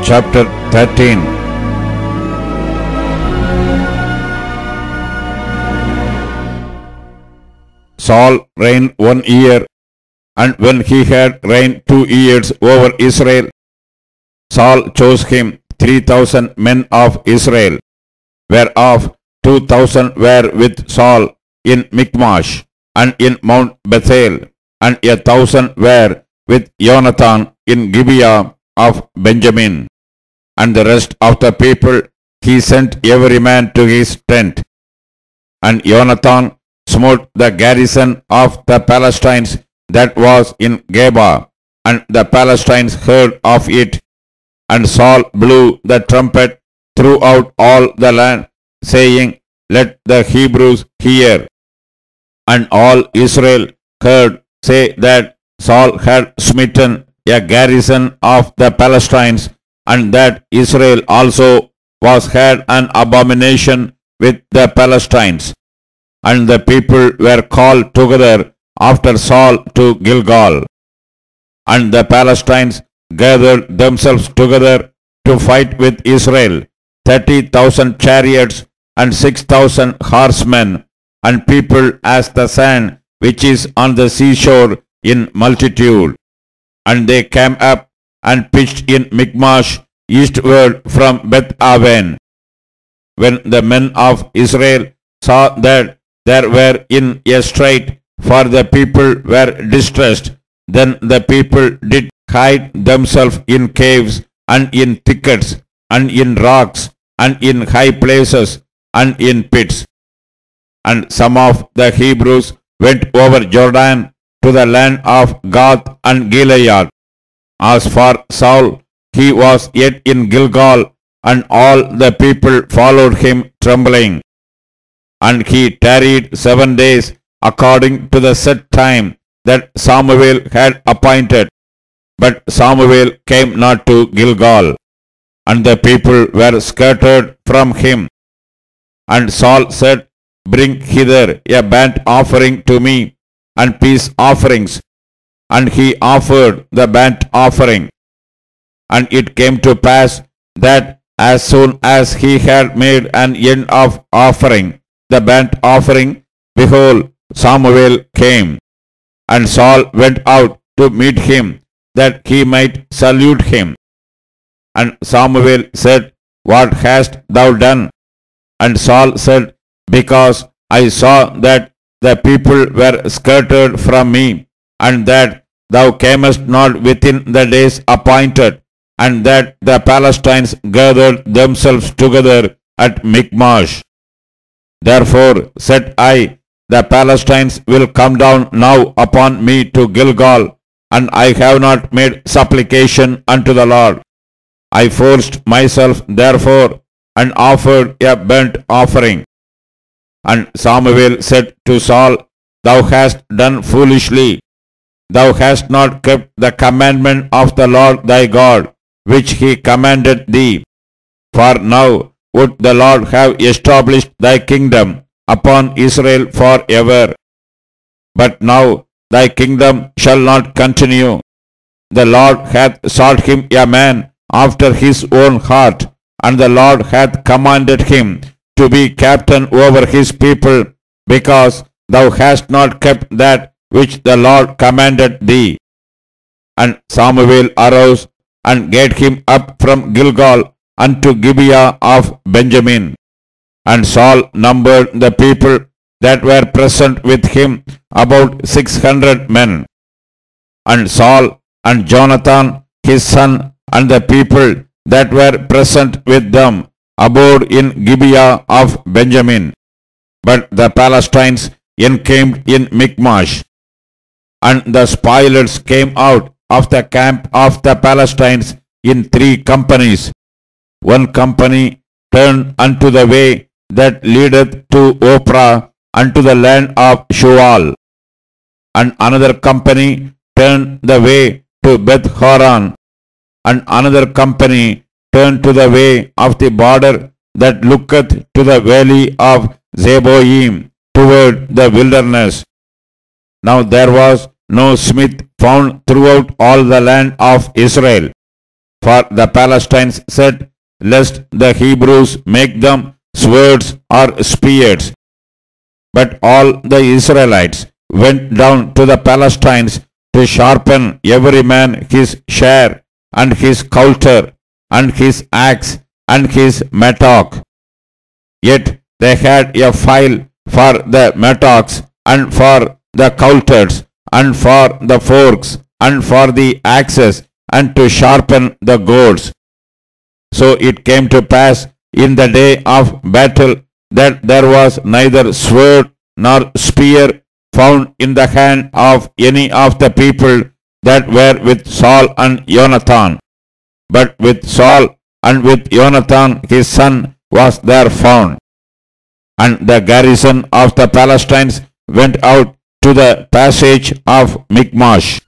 chapter 13. Saul reigned 1 year, and when he had reigned 2 years over Israel, Saul chose him 3,000 men of Israel, whereof 2,000 were with Saul in Michmash and in Mount Bethel, and 1,000 were with Jonathan in Gibeah of Benjamin. And the rest of the people he sent every man to his tent. And Jonathan smote the garrison of the Palestines that was in Geba, and the Palestines heard of it. And Saul blew the trumpet throughout all the land, saying, Let the Hebrews hear. And all Israel heard say that Saul had smitten a garrison of the Palestines, and that Israel also was had an abomination with the Palestines. And the people were called together after Saul to Gilgal. And the Palestines gathered themselves together to fight with Israel, 30,000 chariots and 6,000 horsemen, and people as the sand which is on the seashore in multitude. And they came up and pitched in Michmash eastward from Beth Aven. When the men of Israel saw that there were in a strait, for the people were distressed, then the people did hide themselves in caves and in thickets and in rocks and in high places and in pits. And some of the Hebrews went over Jordan to the land of Gath and Gilead. As for Saul, he was yet in Gilgal, and all the people followed him trembling. And he tarried 7 days according to the set time that Samuel had appointed. But Samuel came not to Gilgal, and the people were scattered from him. And Saul said, Bring hither a burnt offering to me, and peace offerings. And he offered the burnt offering. And it came to pass that as soon as he had made an end of offering the burnt offering, behold, Samuel came. And Saul went out to meet him, that he might salute him. And Samuel said, What hast thou done? And Saul said, Because I saw that the people were scattered from me, and that thou camest not within the days appointed, and that the Palestines gathered themselves together at Michmash. Therefore said I, The Palestines will come down now upon me to Gilgal, and I have not made supplication unto the Lord. I forced myself therefore, and offered a burnt offering. And Samuel said to Saul, Thou hast done foolishly. Thou hast not kept the commandment of the Lord thy God, which he commanded thee. For now would the Lord have established thy kingdom upon Israel forever. But now thy kingdom shall not continue. The Lord hath sought him a man after his own heart, and the Lord hath commanded him to be captain over his people, because thou hast not kept that which the Lord commanded thee. And Samuel arose and gat him up from Gilgal unto Gibeah of Benjamin. And Saul numbered the people that were present with him about 600 men. And Saul and Jonathan his son and the people that were present with them abode in Gibeah of Benjamin. But the Palestines encamped in Michmash. And the spoilers came out of the camp of the Palestines in 3 companies. One company turned unto the way that leadeth to Ophrah, unto the land of Shual. And another company turned the way to Beth Horon. And another company turned to the way of the border that looketh to the valley of Zeboim, toward the wilderness. Now there was no smith found throughout all the land of Israel. For the Palestinians said, lest the Hebrews make them swords or spears. But all the Israelites went down to the Palestinians to sharpen every man his share, and his coulter, and his axe, and his mattock. Yet they had a file for the mattocks, and for the coulters, and for the forks, and for the axes, and to sharpen the goads. So it came to pass in the day of battle that there was neither sword nor spear found in the hand of any of the people that were with Saul and Jonathan. But with Saul and with Jonathan his son was there found. And the garrison of the Palestinians went out to the passage of Michmash.